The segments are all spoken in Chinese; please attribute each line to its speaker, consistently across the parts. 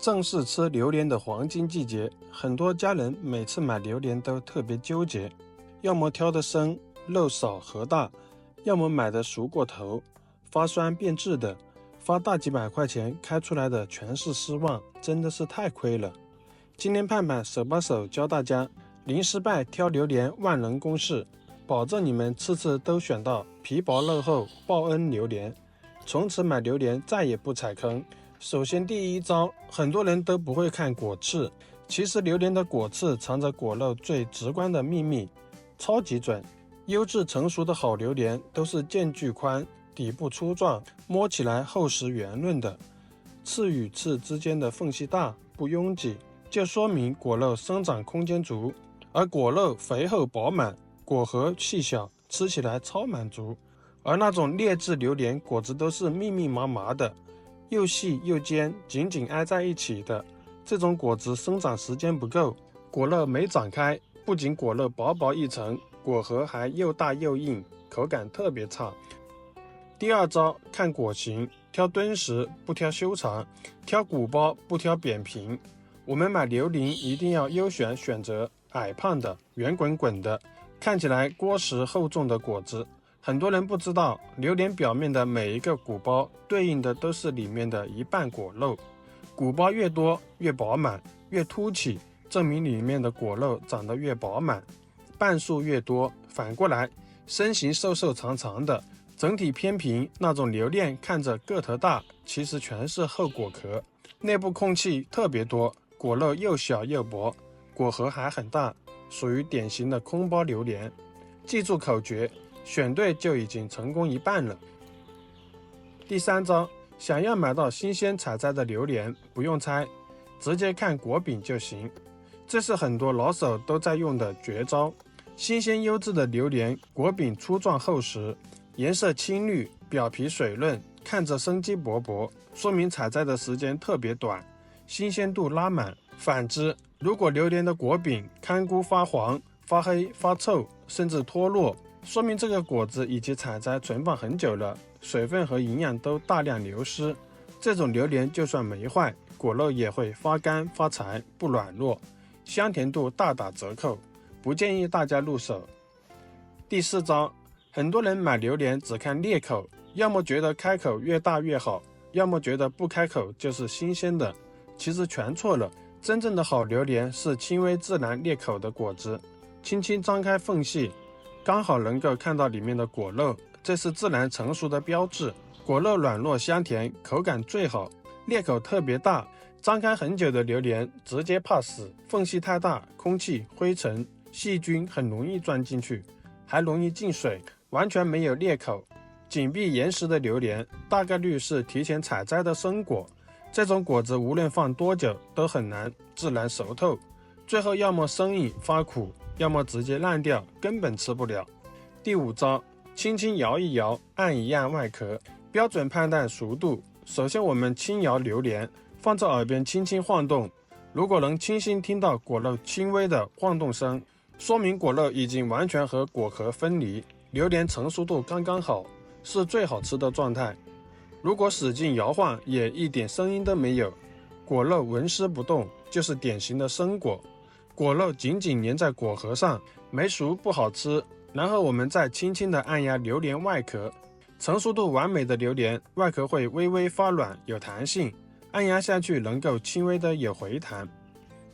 Speaker 1: 正是吃榴莲的黄金季节，很多家人每次买榴莲都特别纠结，要么挑得生，肉少核大，要么买的熟过头，发酸变质的，花大几百块钱开出来的全是失望，真的是太亏了。今天盼盼手把手教大家零失败挑榴莲万能公式，保证你们次次都选到皮薄肉厚报恩榴莲，从此买榴莲再也不踩坑。首先第一招，很多人都不会看果刺，其实榴莲的果刺藏着果肉最直观的秘密，超级准。优质成熟的好榴莲都是间距宽，底部粗壮，摸起来厚实圆润的，刺与刺之间的缝隙大，不拥挤，就说明果肉生长空间足。而果肉肥厚饱满，果核细小，吃起来超满足。而那种劣质榴莲果子都是密密麻麻的，又细又尖，紧紧挨在一起的，这种果子生长时间不够，果肉没长开，不仅果肉薄薄一层，果核还又大又硬，口感特别差。第二招，看果形，挑敦实不挑修长，挑鼓包不挑扁平。我们买榴莲一定要优选择矮胖的、圆滚滚的，看起来果实厚重的果子。很多人不知道，榴莲表面的每一个鼓包对应的都是里面的一半果肉，鼓包越多越饱满，越凸起，证明里面的果肉长得越饱满。半数越多，反过来，身形瘦瘦长长的，整体偏平，那种榴莲看着个头大，其实全是厚果壳，内部空气特别多，果肉又小又薄，果核还很大，属于典型的空包榴莲。记住口诀，选对就已经成功一半了。第三招，想要买到新鲜采摘的榴莲，不用猜，直接看果柄就行。这是很多老手都在用的绝招。新鲜优质的榴莲，果柄粗壮厚实，颜色青绿，表皮水润，看着生机勃勃，说明采摘的时间特别短，新鲜度拉满。反之，如果榴莲的果柄堪估发黄、发黑、发臭，甚至脱落，说明这个果子已经采摘存放很久了，水分和营养都大量流失。这种榴莲就算没坏，果肉也会发干发柴，不软糯，香甜度大打折扣，不建议大家入手。第四招，很多人买榴莲只看裂口，要么觉得开口越大越好，要么觉得不开口就是新鲜的，其实全错了。真正的好榴莲是轻微自然裂口的果子，轻轻张开缝隙，刚好能够看到里面的果肉，这是自然成熟的标志。果肉软糯香甜，口感最好。裂口特别大，张开很久的榴莲直接怕死，缝隙太大，空气、灰尘、细菌很容易钻进去，还容易进水。完全没有裂口、紧闭岩石的榴莲，大概率是提前采摘的生果。这种果子无论放多久都很难自然熟透，最后要么生硬发苦，要么直接烂掉，根本吃不了。第五招，轻轻摇一摇，按一按外壳，标准判断熟度。首先我们轻摇榴莲，放在耳边轻轻晃动，如果能清晰听到果肉轻微的晃动声，说明果肉已经完全和果壳分离，榴莲成熟度刚刚好，是最好吃的状态。如果使劲摇晃也一点声音都没有，果肉纹丝不动，就是典型的生果，果肉紧紧粘在果核上，没熟不好吃。然后我们再轻轻地按压榴莲外壳，成熟度完美的榴莲外壳会微微发软有弹性，按压下去能够轻微的有回弹。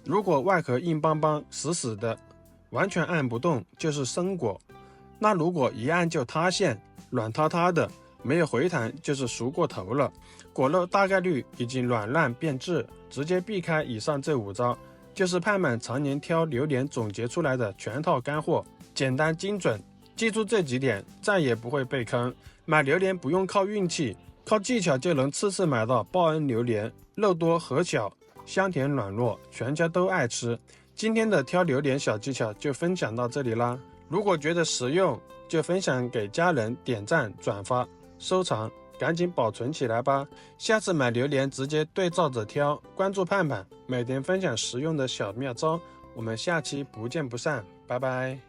Speaker 1: 如果外壳硬邦邦死死的，完全按不动，就是生果。那如果一按就塌陷，软塌塌的，没有回弹，就是熟过头了，果肉大概率已经软烂变质。直接避开以上这五招，就是盼盼常年挑榴莲总结出来的全套干货，简单精准。记住这几点，再也不会被坑。买榴莲不用靠运气，靠技巧就能次次买到报恩榴莲，肉多核小，香甜软糯，全家都爱吃。今天的挑榴莲小技巧就分享到这里啦，如果觉得实用，就分享给家人，点赞转发收藏，赶紧保存起来吧。下次买榴莲直接对照着挑，关注盼盼，每天分享实用的小妙招。我们下期不见不散，拜拜。